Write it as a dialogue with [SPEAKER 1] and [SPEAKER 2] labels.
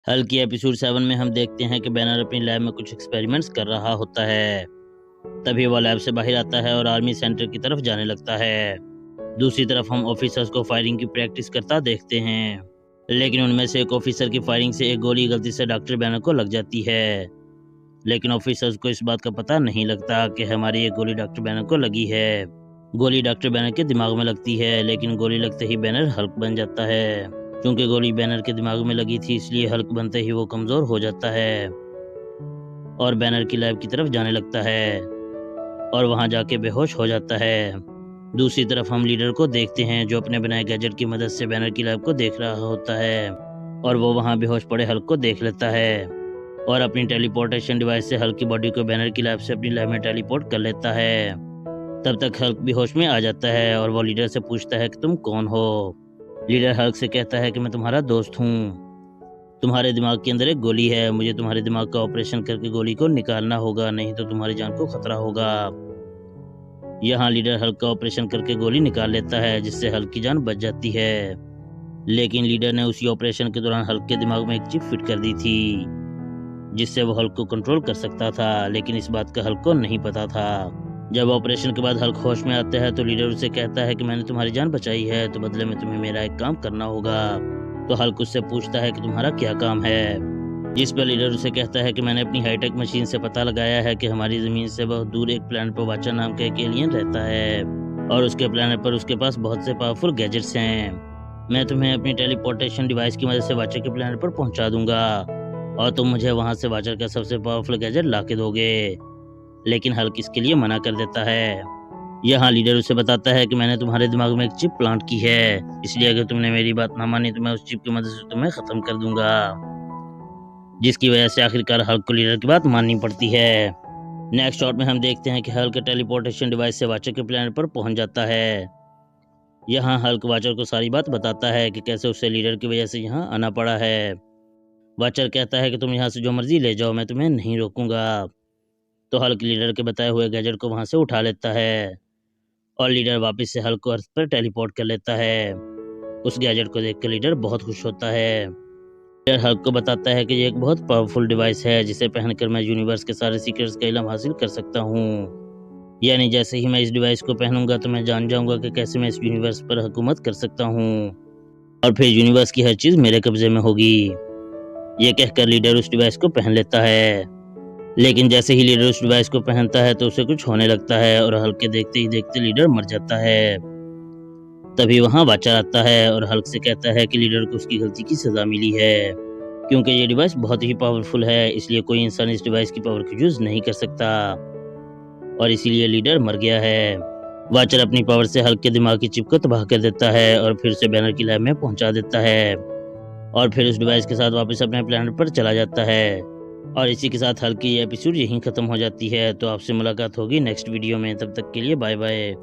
[SPEAKER 1] हल की एपिसोड 7 में हम देखते हैं कि बैनर अपनी लैब में कुछ एक्सपेरिमेंट्स कर रहा होता है। तभी वह लैब से बाहर आता है और आर्मी सेंटर की तरफ जाने लगता है। दूसरी तरफ हम ऑफिसर्स को फायरिंग की प्रैक्टिस करता देखते हैं, लेकिन उनमें से एक ऑफिसर की फायरिंग से एक गोली गलती से डॉक्टर बैनर को लग जाती है। लेकिन ऑफिसर्स को इस बात का पता नहीं लगता कि हमारी ये गोली डॉक्टर बैनर को लगी है। गोली डॉक्टर बैनर के दिमाग में लगती है, लेकिन गोली लगते ही बैनर हल्क बन जाता है। क्योंकि गोली बैनर के दिमाग में लगी थी, इसलिए हल्क बनते ही वो कमजोर हो जाता है और बैनर की लैब की तरफ जाने लगता है और वहां जाके बेहोश हो जाता है। दूसरी तरफ हम लीडर को देखते हैं, जो अपने बनाए गैजेट की मदद से बैनर की लैब को देख रहा होता है और वो वहां बेहोश पड़े हल्क को देख लेता है और अपनी टेलीपोर्टेशन डिवाइस से हल्क की बॉडी को बैनर की लैब से अपनी लैब में टेलीपोर्ट कर लेता है। तब तक हल्क भी होश में आ जाता है और वो लीडर से पूछता है कि तुम कौन हो। लीडर हल्क से कहता है कि मैं तुम्हारा दोस्त हूँ। तुम्हारे दिमाग के अंदर एक गोली है, मुझे तुम्हारे दिमाग का ऑपरेशन करके गोली को निकालना होगा, नहीं तो तुम्हारी जान को खतरा होगा। यहाँ लीडर हल्क का ऑपरेशन करके गोली निकाल लेता है, जिससे हल्क की जान बच जाती है। लेकिन लीडर ने उसी ऑपरेशन के दौरान हल्क के दिमाग में एक चिप फिट कर दी थी, जिससे वो हल्क को कंट्रोल कर सकता था, लेकिन इस बात का हल्क को नहीं पता था। जब ऑपरेशन के बाद हल्क होश में आता है तो लीडर उसे कहता है कि मैंने तुम्हारी जान बचाई है, तो बदले में तुम्हें मेरा एक काम करना होगा। तो हल्क उससे पूछता है कि तुम्हारा क्या काम है, जिस पर लीडर उसे कहता है कि मैंने अपनी हाईटेक मशीन से पता लगाया है कि हमारी जमीन से बहुत दूर एक प्लेनेट पर वाचा नाम का एक एलियन रहता है और उसके प्लेनेट पर उसके पास बहुत से पावरफुल गैजेट्स हैं। मैं तुम्हें अपनी टेलीपोर्टेशन डिवाइस की मदद से वाचर के प्लेनेट पर पहुंचा दूंगा और तुम मुझे वहां से वाचर का सबसे पावरफुल गैजेट ला के दोगे। लेकिन हल्क इसके लिए मना कर देता है। यहाँ लीडर उसे बताता है कि मैंने तुम्हारे दिमाग में एक चिप प्लांट की है, इसलिए अगर तुमने मेरी बात ना मानी तो मैं उस चिप की मदद से तुम्हें खत्म कर दूंगा। जिसकी वजह से आखिरकार हल्क को लीडर की बात माननी पड़ती है। नेक्स्ट शॉट में हम देखते हैं कि हल्क टेलीपोर्टेशन डिवाइस से वाचर के प्लेनेट पर पहुंच जाता है। यहाँ हल्क वाचर को सारी बात बताता है कि कैसे उसे लीडर की वजह से यहाँ आना पड़ा है। वाचर कहता है कि तुम यहाँ से जो मर्जी ले जाओ, मैं तुम्हें नहीं रोकूंगा। तो हल्क लीडर के बताए हुए गैजेट को वहां से उठा लेता है और लीडर वापस से हल्क को अर्थ पर टेलीपोर्ट कर लेता है। उस गैजेट को देखकर लीडर बहुत खुश होता है। लीडर हल्क को बताता है कि ये एक बहुत पावरफुल डिवाइस है, जिसे पहनकर मैं यूनिवर्स के सारे सीक्रेट्स का इल्म हासिल कर सकता हूँ। यानी जैसे ही मैं इस डिवाइस को पहनूंगा तो मैं जान जाऊंगा कि कैसे मैं इस यूनिवर्स पर हुकूमत कर सकता हूँ और फिर यूनिवर्स की हर चीज मेरे कब्जे में होगी। ये कहकर लीडर उस डिवाइस को पहन लेता है। लेकिन जैसे ही लीडर उस डिवाइस को पहनता है तो उसे कुछ होने लगता है और हल्क के देखते ही देखते लीडर मर जाता है। तभी वहां वाचर आता है और हल्क से कहता है कि लीडर को उसकी गलती की सजा मिली है, क्योंकि ये डिवाइस बहुत ही पावरफुल है, इसलिए कोई इंसान इस डिवाइस की पावर का यूज नहीं कर सकता और इसीलिए लीडर मर गया है। वाचर अपनी पावर से हल्क के दिमाग की चिप को तबाह कर देता है और फिर उसे बैनर की लैब में पहुंचा देता है और फिर उस डिवाइस के साथ वापस अपने प्लेनेट पर चला जाता है। और इसी के साथ हल्क की ये एपिसोड यहीं खत्म हो जाती है। तो आपसे मुलाकात होगी नेक्स्ट वीडियो में, तब तक के लिए बाय बाय।